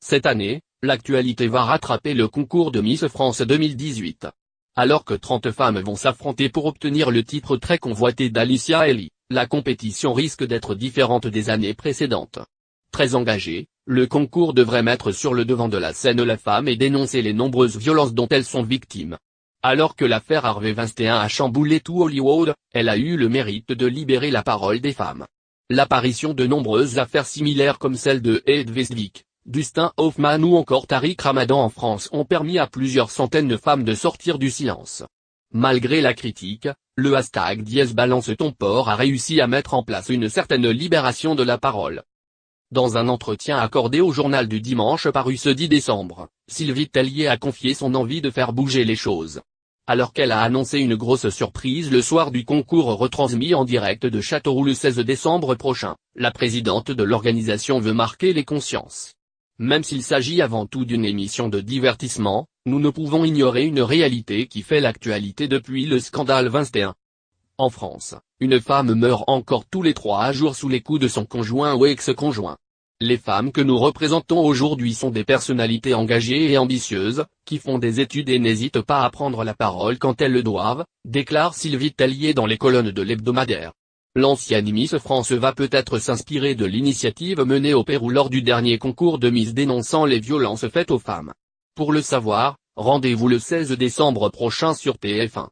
Cette année, l'actualité va rattraper le concours de Miss France 2018. Alors que 30 femmes vont s'affronter pour obtenir le titre très convoité d'Alicia Elie, la compétition risque d'être différente des années précédentes. Très engagée, le concours devrait mettre sur le devant de la scène la femme et dénoncer les nombreuses violences dont elles sont victimes. Alors que l'affaire Harvey Weinstein a chamboulé tout Hollywood, elle a eu le mérite de libérer la parole des femmes. L'apparition de nombreuses affaires similaires comme celle de Ed Westwick, Dustin Hoffman ou encore Tariq Ramadan en France ont permis à plusieurs centaines de femmes de sortir du silence. Malgré la critique, le hashtag #BalanceTonPorc a réussi à mettre en place une certaine libération de la parole. Dans un entretien accordé au journal du dimanche paru ce 10 décembre, Sylvie Tellier a confié son envie de faire bouger les choses. Alors qu'elle a annoncé une grosse surprise le soir du concours retransmis en direct de Châteauroux le 16 décembre prochain, la présidente de l'organisation veut marquer les consciences. Même s'il s'agit avant tout d'une émission de divertissement, nous ne pouvons ignorer une réalité qui fait l'actualité depuis le scandale Weinstein. En France, une femme meurt encore tous les 3 jours sous les coups de son conjoint ou ex-conjoint. Les femmes que nous représentons aujourd'hui sont des personnalités engagées et ambitieuses, qui font des études et n'hésitent pas à prendre la parole quand elles le doivent, déclare Sylvie Tellier dans les colonnes de l'hebdomadaire. L'ancienne Miss France va peut-être s'inspirer de l'initiative menée au Pérou lors du dernier concours de Miss dénonçant les violences faites aux femmes. Pour le savoir, rendez-vous le 16 décembre prochain sur TF1.